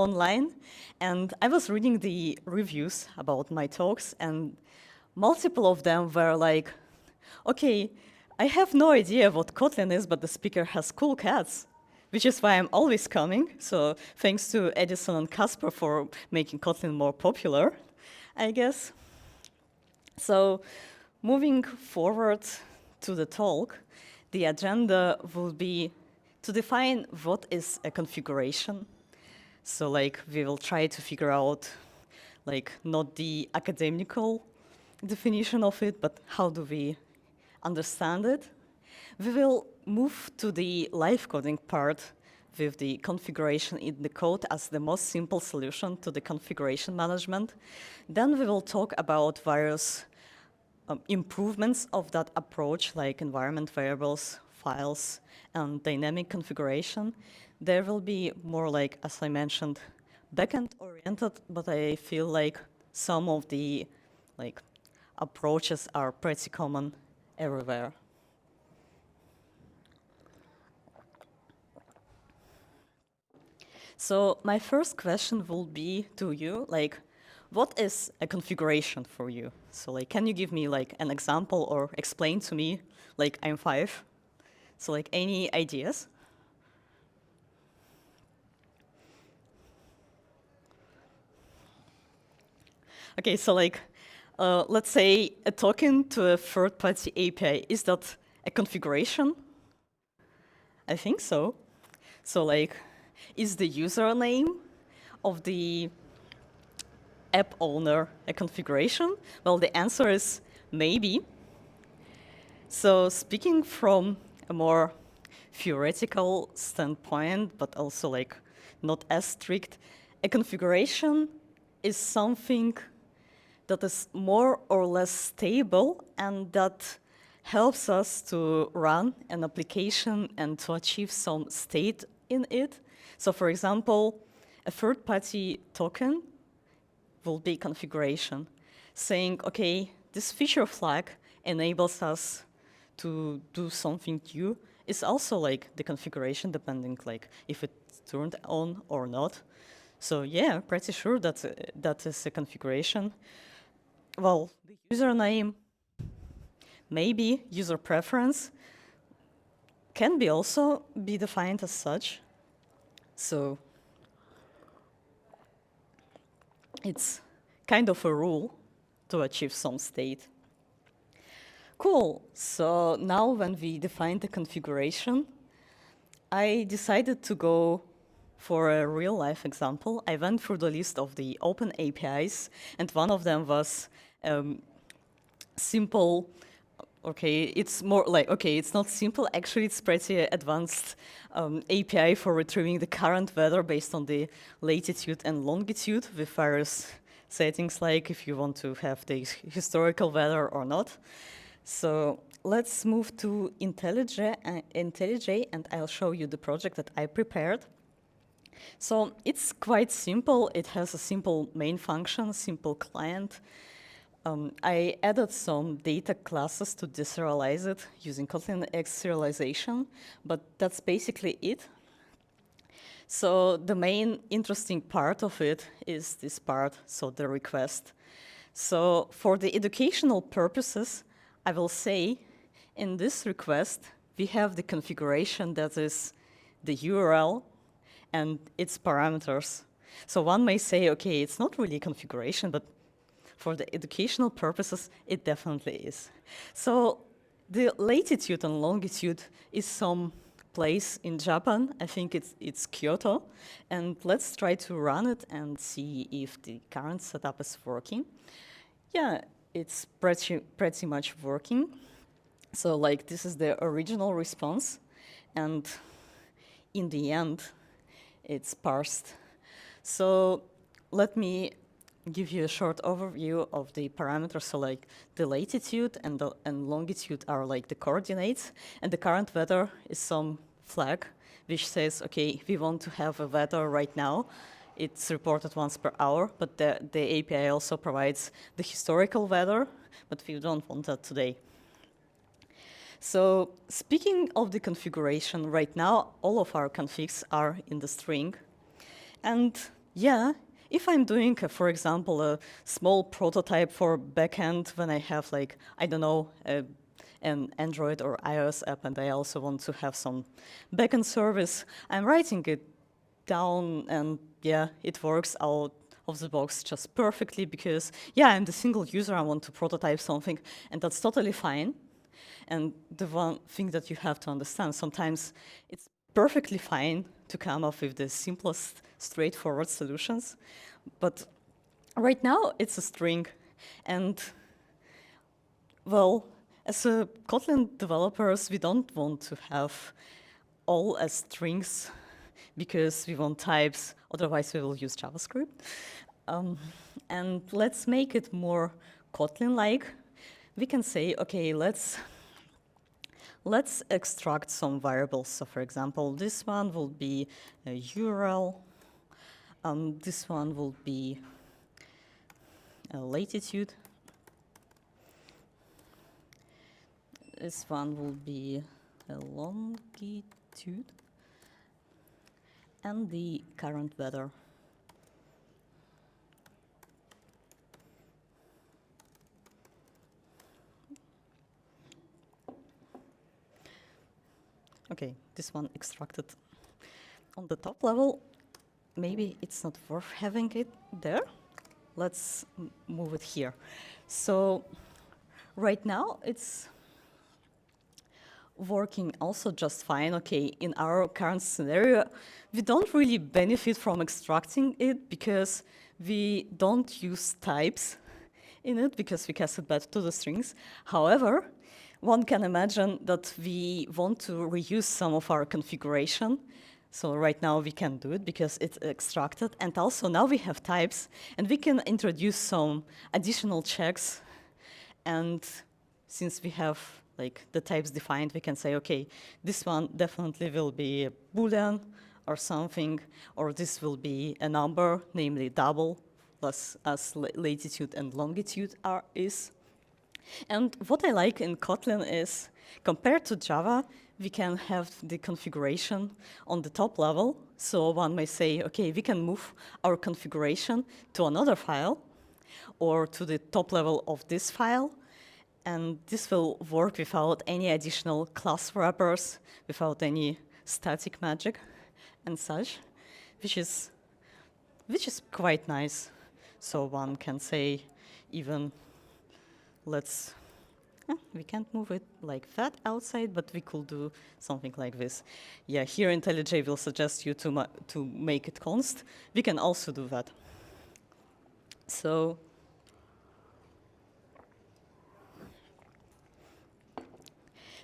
online, and I was reading the reviews about my talks, and multiple of them were like, okay, I have no idea what Kotlin is, but the speaker has cool cats, which is why I'm always coming. So thanks to Edison and Casper for making Kotlin more popular, I guess. So moving forward to the talk, the agenda will be to define what is a configuration. So like we will try to figure out like not the academical definition of it, but how do we understand it. We will move to the live coding part with the configuration in the code as the most simple solution to the configuration management. Then we will talk about various improvements of that approach, like environment variables, files, and dynamic configuration. There will be more like, as I mentioned, backend oriented, but I feel like some of the approaches are pretty common everywhere. So my first question will be to you, like, what is a configuration for you? So like, can you give me like an example or explain to me, like I'm 5? So like any ideas? Okay, so like, let's say a token to a third-party API, is that a configuration? I think so. So like, is the username of the app owner a configuration? Well, the answer is maybe. So speaking from a more theoretical standpoint, but also like not as strict, a configuration is something that is more or less stable and that helps us to run an application and to achieve some state in it. So for example, a third-party token will be configuration, saying, okay, this feature flag enables us to do something new, is also like the configuration, depending like if it's turned on or not. So yeah, pretty sure that is a configuration. Well, the username, maybe user preference, can be also be defined as such. So it's kind of a rule to achieve some state. Cool. So now when we define the configuration, I decided to go for a real-life example. I went through the list of the open APIs, and one of them was simple. Okay, it's more like, okay, it's not simple. Actually, it's pretty advanced API for retrieving the current weather based on the latitude and longitude with various settings, like if you want to have the historical weather or not. So let's move to IntelliJ, and I'll show you the project that I prepared. So it's quite simple. It has a simple main function, simple client. I added some data classes to deserialize it using Kotlin X serialization, but that's basically it. So the main interesting part of it is this part, so the request. So for the educational purposes, I will say in this request, we have the configuration that is the URL and its parameters. So one may say, okay, it's not really a configuration, but for the educational purposes, it definitely is. So the latitude and longitude is some place in Japan. I think it's Kyoto. And let's try to run it and see if the current setup is working. Yeah, it's pretty much working. So like this is the original response. And in the end, it's parsed. So let me give you a short overview of the parameters. So like the latitude and longitude are like the coordinates, and the current weather is some flag which says, okay, we want to have a weather right now. It's reported once per hour, but the API also provides the historical weather, but we don't want that today. So speaking of the configuration, right now all of our configs are in the string. And Yeah, if I'm doing, for example, a small prototype for backend when I have like, I don't know, an Android or iOS app and I also want to have some backend service, I'm writing it down and yeah, it works out of the box just perfectly because yeah, I'm the single user, I want to prototype something and that's totally fine. And the one thing that you have to understand, sometimes it's perfectly fine to come up with the simplest, straightforward solutions. But right now, it's a string. And, well, as a Kotlin developers, we don't want to have all as strings because we want types, otherwise we will use JavaScript. Um, and let's make it more Kotlin-like. We can say, okay, let's extract some variables. So for example, this one will be a URL. This one will be a latitude. This one will be a longitude. And the current weather. Okay, this one extracted on the top level. Maybe it's not worth having it there. Let's move it here. So right now it's working also just fine. Okay, in our current scenario, we don't really benefit from extracting it because we don't use types in it because we cast it back to the strings. However, one can imagine that we want to reuse some of our configuration. So right now we can do it because it's extracted. And also now we have types and we can introduce some additional checks. And since we have like the types defined, we can say, okay, this one definitely will be a Boolean or something, or this will be a number, namely double, as latitude and longitude is. And what I like in Kotlin is, compared to Java, we can have the configuration on the top level. So one may say, okay, we can move our configuration to another file or to the top level of this file. And this will work without any additional class wrappers, without any static magic and such, which is quite nice. So one can say even we can't move it like that outside, but we could do something like this. Yeah, here IntelliJ will suggest you to make it const. We can also do that. So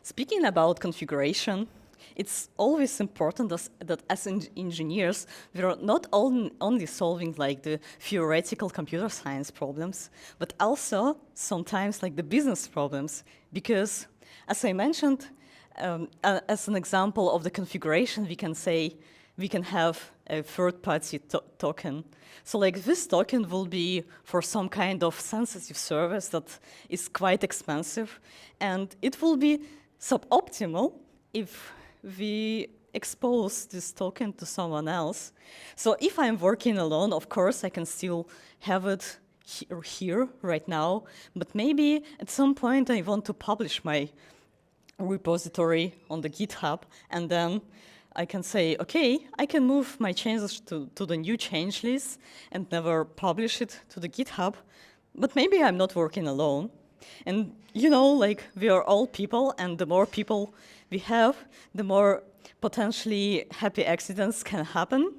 speaking about configuration, it's always important that as engineers, we are not only solving like the theoretical computer science problems, but also sometimes like the business problems. Because as I mentioned, as an example of the configuration, we can say we can have a third-party token. So like this token will be for some kind of sensitive service that is quite expensive, and it will be suboptimal if we expose this token to someone else. So if I'm working alone, of course, I can still have it here right now, but maybe at some point I want to publish my repository on the GitHub, and then I can say, okay, I can move my changes to the new change list and never publish it to the GitHub, but maybe I'm not working alone. And you know, like we are all people, and the more people we have, the more potentially happy accidents can happen.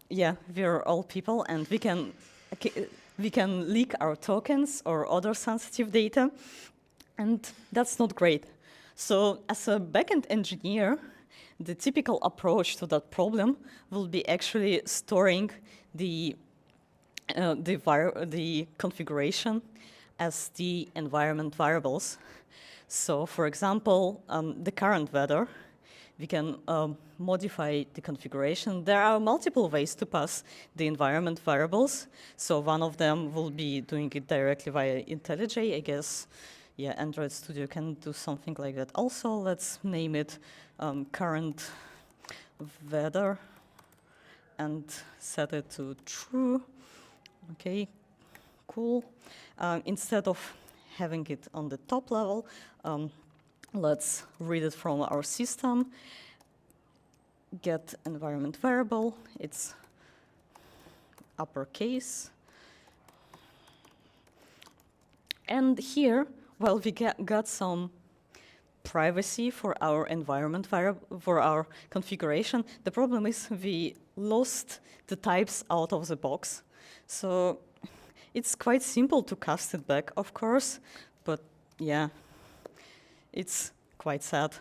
Yeah, we are all people, and we can leak our tokens or other sensitive data, and that's not great. So as a backend engineer, the typical approach to that problem will be actually storing the configuration as the environment variables. So for example, the current weather, we can modify the configuration. There are multiple ways to pass the environment variables. So one of them will be doing it directly via IntelliJ, I guess. Yeah, Android Studio can do something like that. Also, let's name it current weather. and set it to true. Okay, cool. Instead of having it on the top level, let's read it from our system. Get environment variable, it's uppercase. And here, well, we got some privacy for our environment variable, for our configuration. The problem is we lost the types out of the box. So it's quite simple to cast it back, of course, but yeah, it's quite sad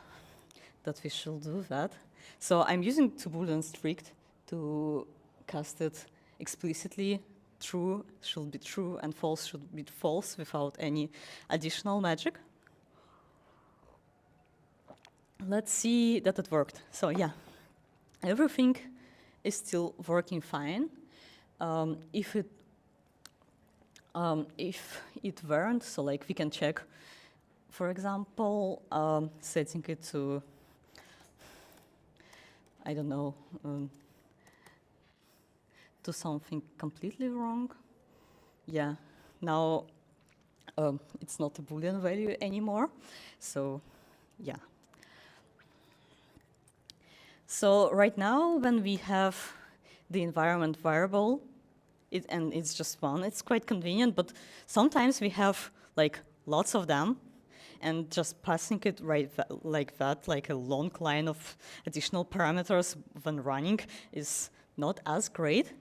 that we should do that. So I'm using Boolean strict to cast it explicitly. True should be true and false should be false without any additional magic. Let's see that it worked. So yeah, everything is still working fine. If it weren't, so like we can check, for example, setting it to, I don't know, to something completely wrong. Yeah, now it's not a Boolean value anymore. So yeah. So right now, when we have the environment variable, and it's just one, it's quite convenient, but sometimes we have like lots of them, and just passing it like that, like a long line of additional parameters when running is not as great.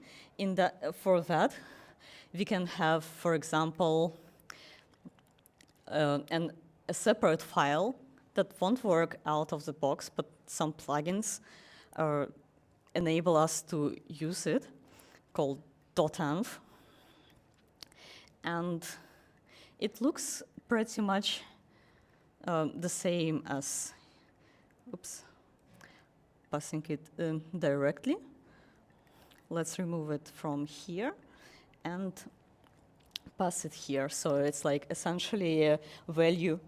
For that, we can have, for example, a separate file that won't work out of the box, but some plugins enable us to use it, called .env. And it looks pretty much the same as, passing it directly. Let's remove it from here and pass it here. So it's like essentially a value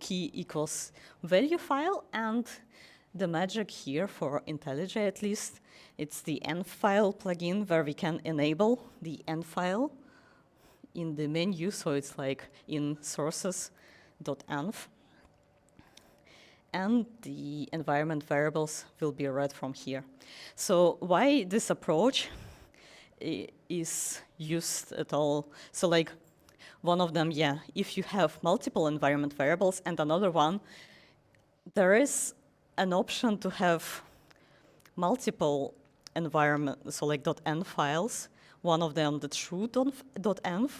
key equals value file, and the magic here for IntelliJ at least, it's the env file plugin where we can enable the env file in the menu. So it's like in sources.env. And the environment variables will be read from here. So why this approach is used at all? So like one of them, yeah, if you have multiple environment variables, and another one, there is an option to have multiple environment, so like .env files, one of them the true.env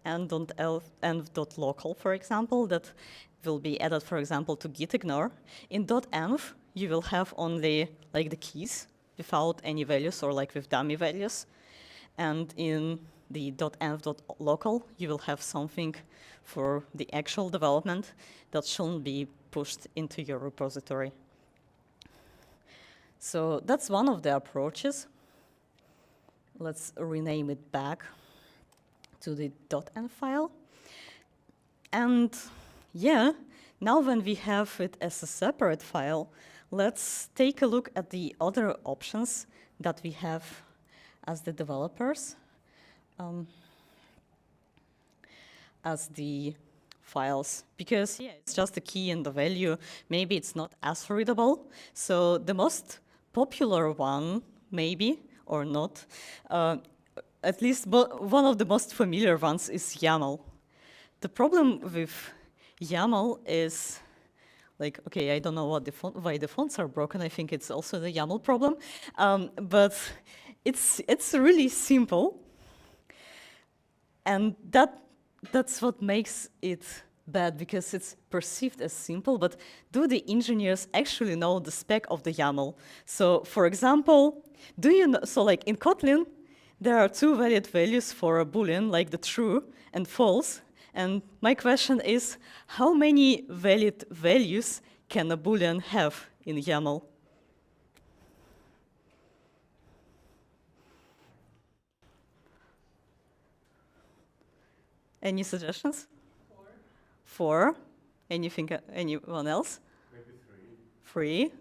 and .env.local, for example, that will be added, for example, to gitignore. In .env, you will have only like the keys without any values or like with dummy values. And in the .env.local, you will have something for the actual development that shouldn't be pushed into your repository. So that's one of the approaches. Let's rename it back to the .env file. And yeah, now when we have it as a separate file, let's take a look at the other options that we have as the developers, as the files, because yeah, it's just a key and the value. Maybe it's not as readable. So the most popular one, maybe, or not, at least one of the most familiar ones is YAML. The problem with YAML is, like, okay, I don't know why the fonts are broken. I think it's also the YAML problem, but it's really simple, and that's what makes it bad, because it's perceived as simple. But do the engineers actually know the spec of the YAML? So, for example, do you know? So, like in Kotlin, there are two valid values for a Boolean, like the true and false. And my question is, how many valid values can a Boolean have in YAML? Any suggestions? Four. Anyone else? Maybe three. 3.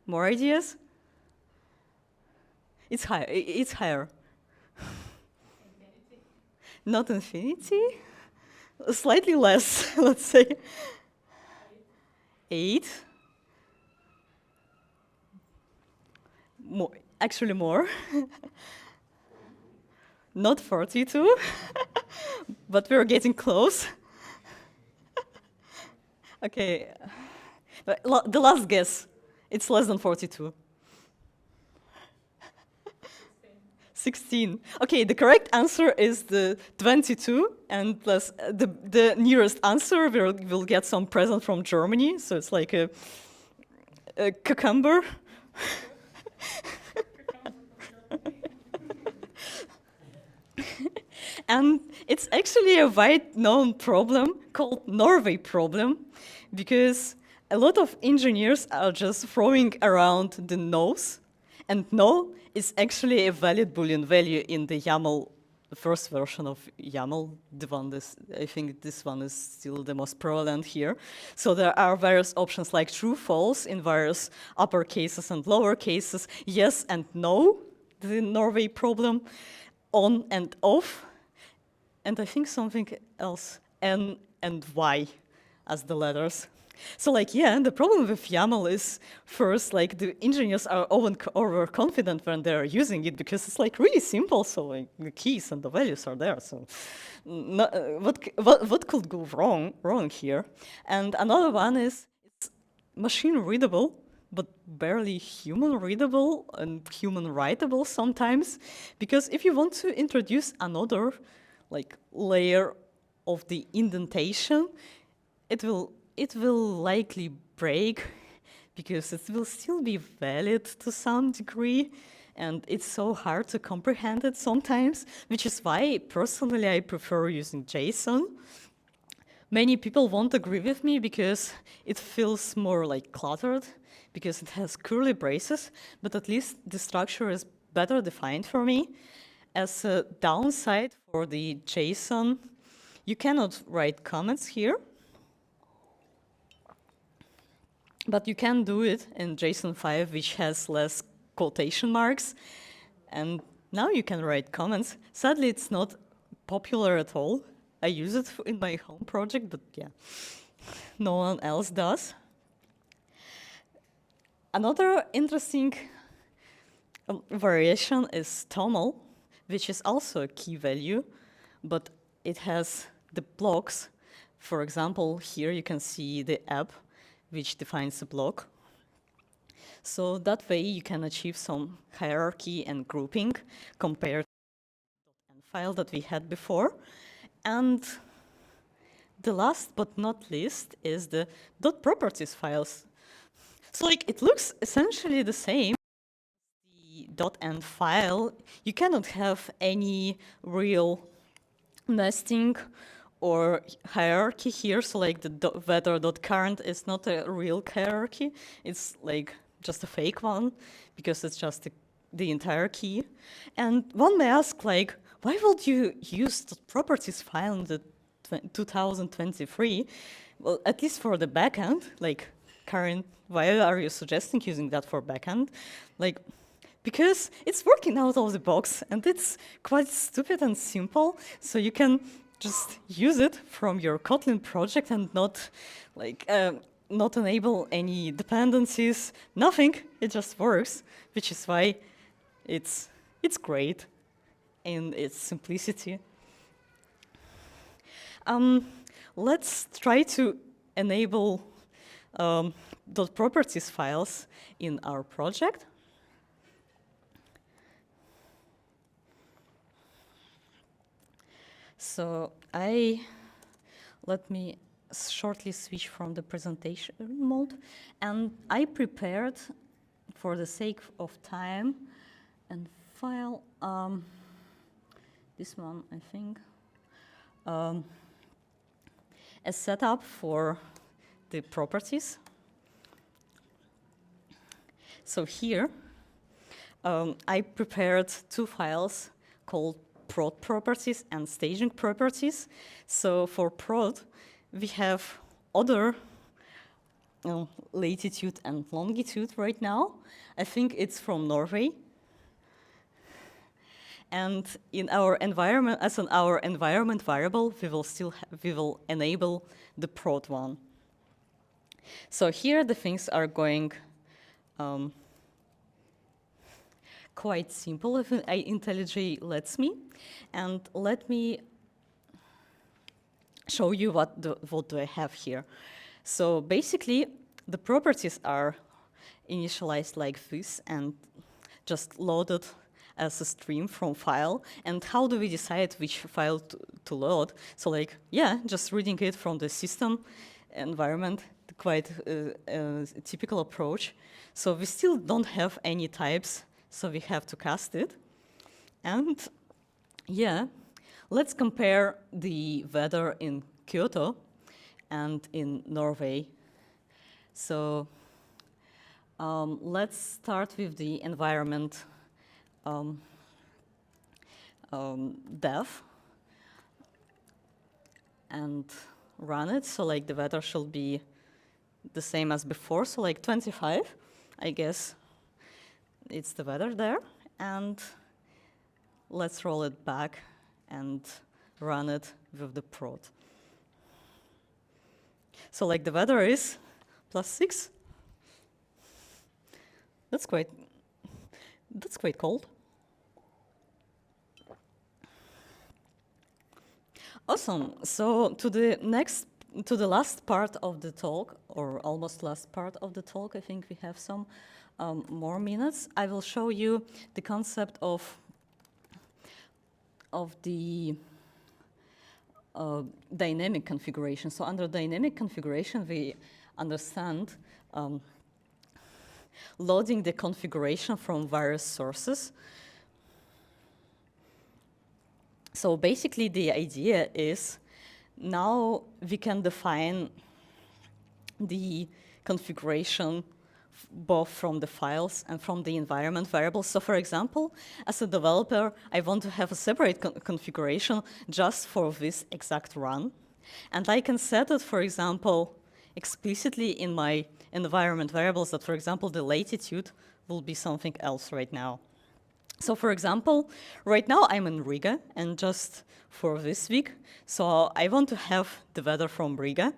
More ideas? It's higher. It's higher. Not infinity. Slightly less, let's say. 8. More, actually more. Not 42, but we're getting close. Okay, the last guess. It's less than 42. 16. Okay, the correct answer is the 22, and plus the nearest answer will get some present from Germany, so it's like a cucumber. And it's actually a wide-known problem called Norway problem, because a lot of engineers are just throwing around the no's, and no is actually a valid Boolean value in the YAML, the first version of YAML. I think this one is still the most prevalent here. So there are various options like true, false in various upper cases and lower cases, yes and no, the Norway problem, on and off, and I think something else, N and Y as the letters. So like, yeah, the problem with YAML is first, like the engineers are overconfident when they're using it because it's like really simple. So like the keys and the values are there. So what could go wrong here? And another one is it's machine readable, but barely human readable and human writable sometimes. Because if you want to introduce another like layer of the indentation, it will likely break because it will still be valid to some degree, and it's so hard to comprehend it sometimes, which is why personally I prefer using JSON. Many people won't agree with me because it feels more like cluttered because it has curly braces, but at least the structure is better defined for me. As a downside for the JSON, you cannot write comments here, but you can do it in JSON 5, which has less quotation marks, and now you can write comments. Sadly, it's not popular at all. I use it in my home project, but yeah, no one else does. Another interesting variation is TOML, which is also a key value, but it has the blocks. For example, here you can see the app, which defines the block. So that way you can achieve some hierarchy and grouping compared to the file that we had before. And the last but not least is the .properties files. So like it looks essentially the same. The .env file, you cannot have any real nesting or hierarchy here. So like the weather.current is not a real hierarchy. It's like just a fake one because it's just the entire key. And one may ask, like, why would you use the properties file in the 2023? Well, at least for the backend, like, Karin, why are you suggesting using that for backend? Like, because it's working out of the box and it's quite stupid and simple. So you can just use it from your Kotlin project and not like not enable any dependencies, nothing. It just works, which is why it's great in its simplicity. Let's try to enable .properties files in our project. So let me shortly switch from the presentation mode, and I prepared, for the sake of time and file, this one I think, a setup for the properties. So here I prepared two files called prod properties and staging properties. So for prod, we have other latitude and longitude right now. I think it's from Norway. And in our environment, as our environment variable, we will enable the prod one. So here the things are going quite simple if IntelliJ lets me. And let me show you what do I have here. So basically, the properties are initialized like this and just loaded as a stream from file. And how do we decide which file to load? So like, yeah, just reading it from the system environment, quite a typical approach. So we still don't have any types, so we have to cast it. And yeah, let's compare the weather in Kyoto and in Norway. So let's start with the environment dev and run it. So like the weather should be the same as before. So like 25, I guess it's the weather there. And let's roll it back and run it with the prod. So like the weather is +6. That's quite cold. Awesome. So to the last part of the talk, or almost last part of the talk, I think we have some more minutes. I will show you the concept of the dynamic configuration. So under dynamic configuration, we understand loading the configuration from various sources. So basically the idea is now we can define the configuration both from the files and from the environment variables. So for example, as a developer, I want to have a separate configuration just for this exact run. And I can set it, for example, explicitly in my environment variables that, for example, the latitude will be something else right now. So for example, right now I'm in Riga, and just for this week, so I want to have the weather from Riga.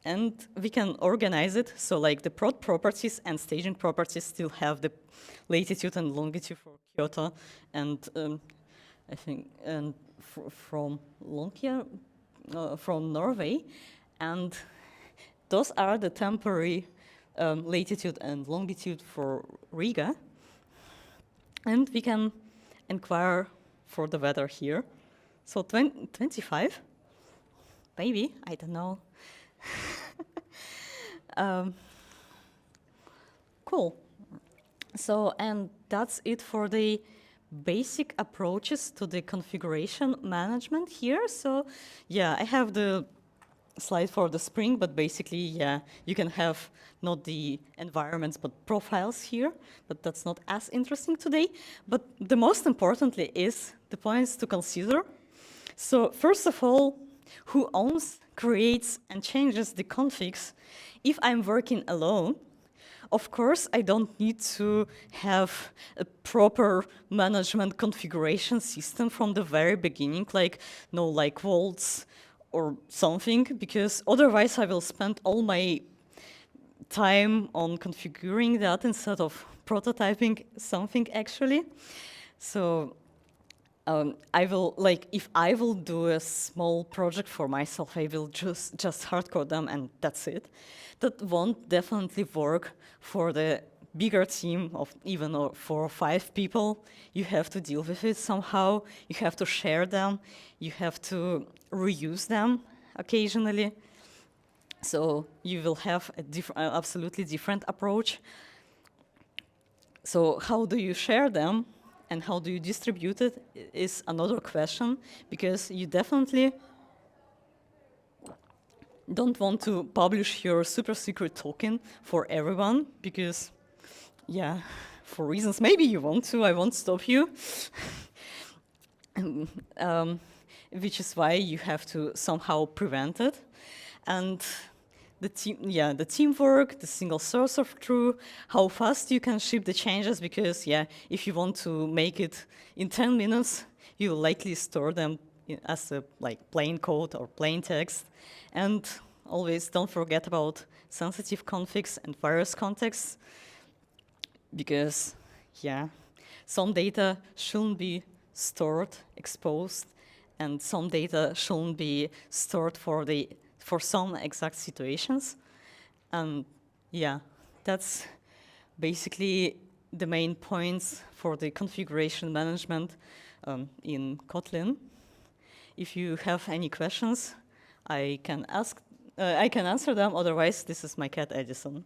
And we can organize it so like the prod properties and staging properties still have the latitude and longitude for Kyoto, and I think from Lonkia, from Norway, and those are the temporary latitude and longitude for Riga. And we can inquire for the weather here. So 25, maybe, I don't know. Cool. So, and that's it for the basic approaches to the configuration management here. So, yeah, I have the slide for the Spring, but basically, yeah, you can have not the environments, but profiles here, but that's not as interesting today. But the most importantly is the points to consider. So first of all, who owns, creates, and changes the configs? If I'm working alone, of course, I don't need to have a proper management configuration system from the very beginning, like no like vaults or something, because otherwise I will spend all my time on configuring that instead of prototyping something actually. So I will, like, if I will do a small project for myself, I will just hardcode them and that's it. That won't definitely work for the bigger team of even 4 or 5 people. You have to deal with it somehow. You have to share them. You have to reuse them occasionally. So you will have a absolutely different approach. So how do you share them and how do you distribute it is another question, because you definitely don't want to publish your super secret token for everyone, because, yeah, for reasons maybe you want to, I won't stop you. Which is why you have to somehow prevent it. And the teamwork, the single source of truth, how fast you can ship the changes, because if you want to make it in 10 minutes, you will likely store them as a plain code or plain text. And always don't forget about sensitive configs and virus contexts, because some data shouldn't be stored exposed, and some data shouldn't be stored for some exact situations. And that's basically the main points for the configuration management in Kotlin. If you have any questions, I can answer them. Otherwise, this is my cat Edison.